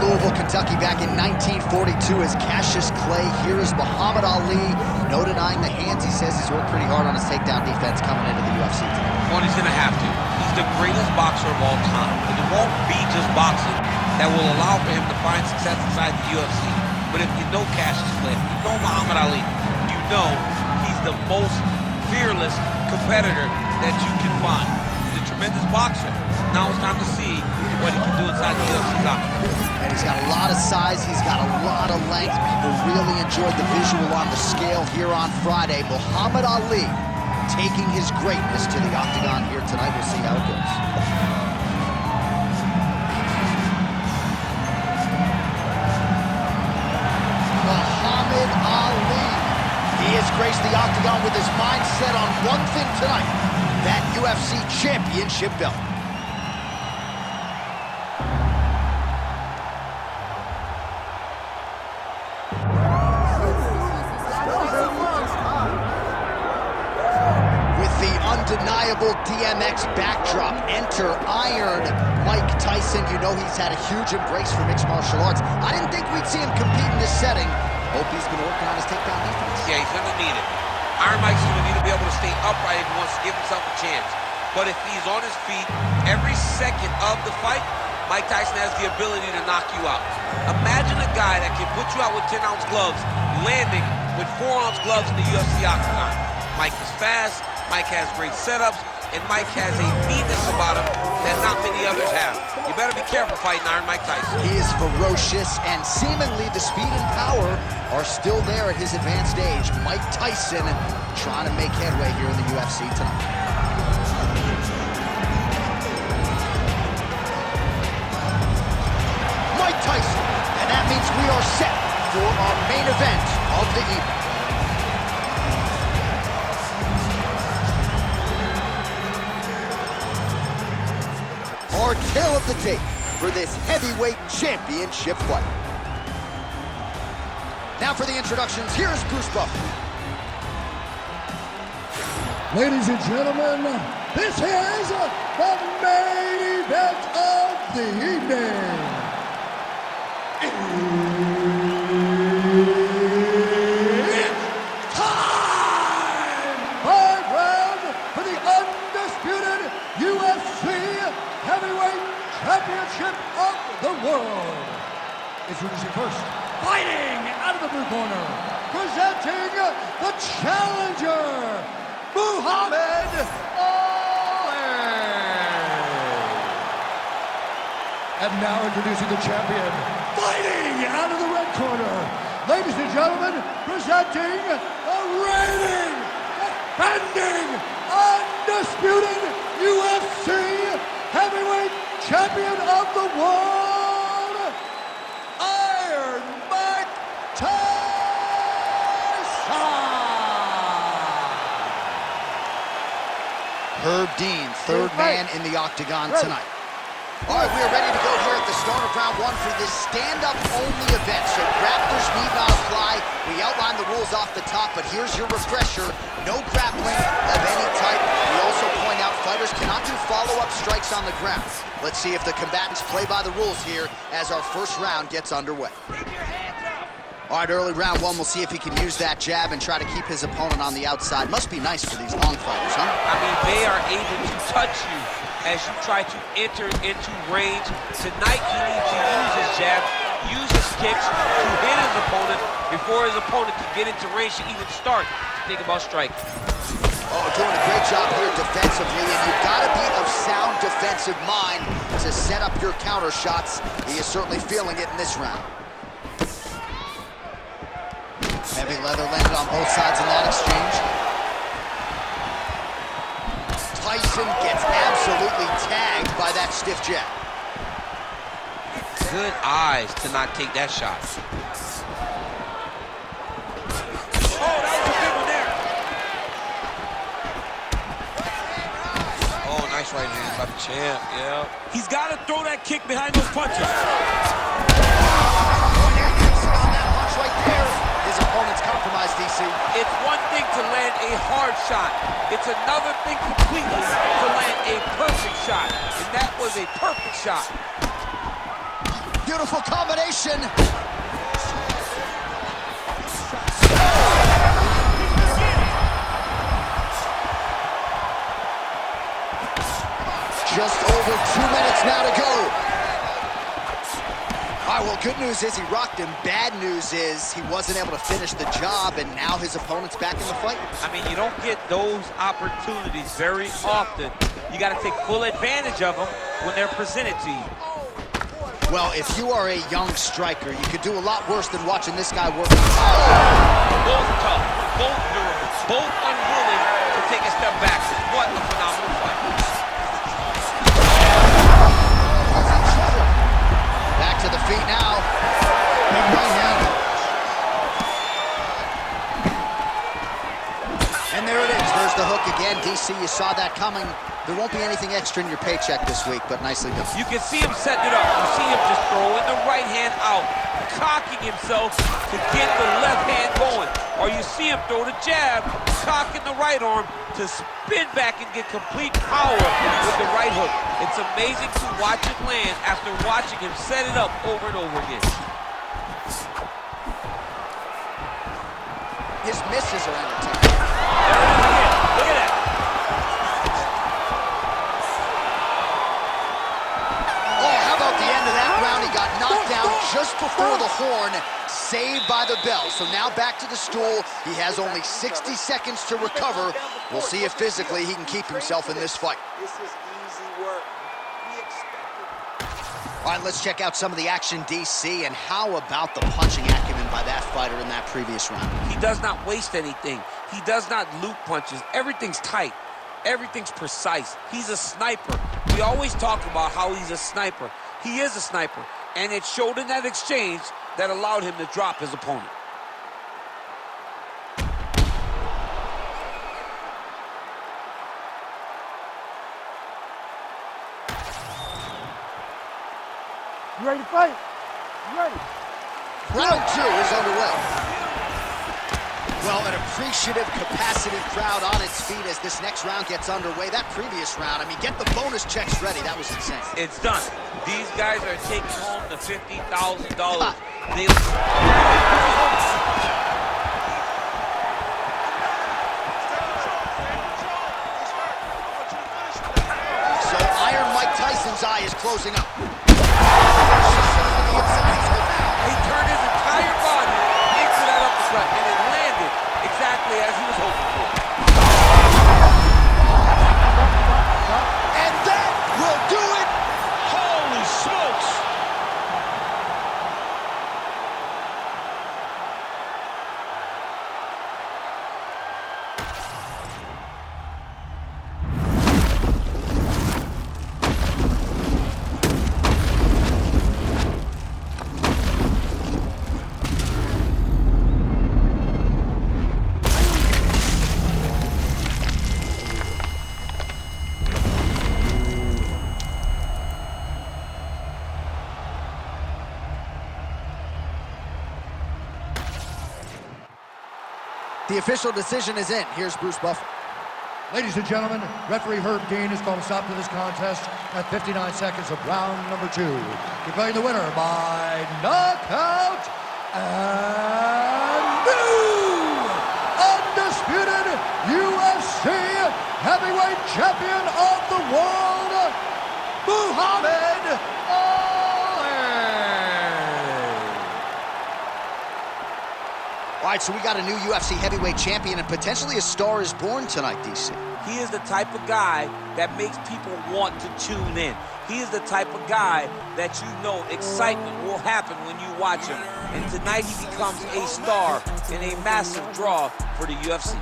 Louisville, Kentucky back in 1942 as Cassius Clay. Here is Muhammad Ali. No denying the hands. He says he's worked pretty hard on his takedown defense coming into the UFC tonight. Well, he's going to have to. He's the greatest boxer of all time. And it won't be just boxing that will allow for him to find success inside the UFC. But if you know Cassius Clay, if you know Muhammad Ali, you know he's the most fearless competitor that you can find. He's a tremendous boxer. Now it's time to see what he can do inside the UFC's octagon. And he's got a lot of size, he's got a lot of length. People really enjoyed the visual on the scale here on Friday. Muhammad Ali taking his greatness to the octagon here tonight. We'll see how it goes. Muhammad Ali. He has graced the octagon with his mind set on one thing tonight, that UFC championship belt. Undeniable DMX backdrop. Enter Iron Mike Tyson. You know he's had a huge embrace for mixed martial arts. I didn't think we'd see him compete in this setting. Hope he's been working on his takedown defense. Yeah, he's gonna need it. Iron Mike's gonna need to be able to stay upright if he wants to give himself a chance. But if he's on his feet every second of the fight, Mike Tyson has the ability to knock you out. Imagine a guy that can put you out with 10-ounce gloves, landing with 4-ounce gloves in the UFC octagon. Mike is fast, Mike has great setups, and Mike has a meanness about him that not many others have. You better be careful fighting Iron Mike Tyson. He is ferocious, and seemingly the speed and power are still there at his advanced age. Mike Tyson trying to make headway here in the UFC tonight. Mike Tyson, and that means we are set for our main event of the evening. Our tale of the tape for this heavyweight championship fight. Now for the introductions, here's Bruce Buffer. Ladies and gentlemen, this is the main event of the evening. It's time! 5 rounds for the undisputed UFC Heavyweight Championship of the world. Introducing first, fighting out of the blue corner, presenting the challenger, Muhammad Ali. And now introducing the champion, fighting out of the red corner, ladies and gentlemen, presenting the reigning, defending, undisputed UFC Heavyweight Champion of the world, Iron Mike Tyson. Herb Dean, third man in the octagon tonight. All right, we are ready to go here at the start of round one for this stand-up-only event, so grapplers need not apply. We outlined the rules off the top, but here's your refresher. No grappling of any type. We also point out fighters cannot do follow-up strikes on the ground. Let's see if the combatants play by the rules here as our first round gets underway. All right, early round one, we'll see if he can use that jab and try to keep his opponent on the outside. Must be nice for these long fighters, huh? I mean, they are able to touch you as you try to enter into range. Tonight, he needs to use his jab, use his kicks to hit his opponent before his opponent can get into range to even start to think about striking. Oh, doing a great job here defensively, and you've got to be of sound defensive mind to set up your counter shots. He is certainly feeling it in this round. Heavy leather landed on both sides in that exchange. Tyson gets absolutely tagged by that stiff jab. Good eyes to not take that shot. Oh, that was a big one there. Oh, nice right hand by the champ, yeah. He's got to throw that kick behind those punches. On that punch right there, his opponent's compromised, DC. It's one thing to land a hard shot. It's another thing completely to land a perfect shot. And that was a perfect shot. beautiful combination. Just over 2 minutes now to go. All right, well, good news is he rocked him. Bad news is he wasn't able to finish the job, and now his opponent's back in the fight. I mean, you don't get those opportunities very often. You got to take full advantage of them when they're presented to you. Well, if you are a young striker, you could do a lot worse than watching this guy work. Both tough, both durable, both unwilling to take a step back. What a phenomenal fight. Back to the feet now. Big right hand. And there it is. There's the hook again. DC, you saw that coming. There won't be anything extra in your paycheck this week, but nicely done. You can see him setting it up. You see him just throwing the right hand out, cocking himself to get the left hand going. Or you see him throw the jab, cocking the right arm to spin back and get complete power with the right hook. It's amazing to watch it land after watching him set it up over and over again. His misses are entertaining. There it is again. Look at that. Oh, how about the end of that round? He got knocked down just before the horn, saved by the bell. So now back to the stool. He has only 60 seconds to recover. We'll see if physically he can keep himself in this fight. This is easy work. We expected. All right, let's check out some of the action, DC, and how about the punching acumen by that fighter in that previous round? He does not waste anything. He does not loop punches. Everything's tight. Everything's precise. He's a sniper. We always talk about how he's a sniper. He is a sniper, and it showed in that exchange that allowed him to drop his opponent. You ready to fight? You ready? Round 2 is underway. Well, an appreciative, capacitive crowd on its feet as this next round gets underway. That previous round, I mean, get the bonus checks ready. That was insane. It's done. These guys are taking home the $50,000. So Iron Mike Tyson's eye is closing up. He turned his entire body into that uppercut, and it landed exactly as he was hoping for. And that will do it. Holy smokes! The official decision is in. Here's Bruce Buffer. Ladies and gentlemen, referee Herb Dean has called a stop to this contest at 59 seconds of round number 2. Declaring the winner by knockout and new undisputed UFC heavyweight champion of the world, Muhammad Ali. All right, so we got a new UFC heavyweight champion and potentially a star is born tonight, DC. He is the type of guy that makes people want to tune in. He is the type of guy that you know excitement will happen when you watch him. And tonight he becomes a star and a massive draw for the UFC.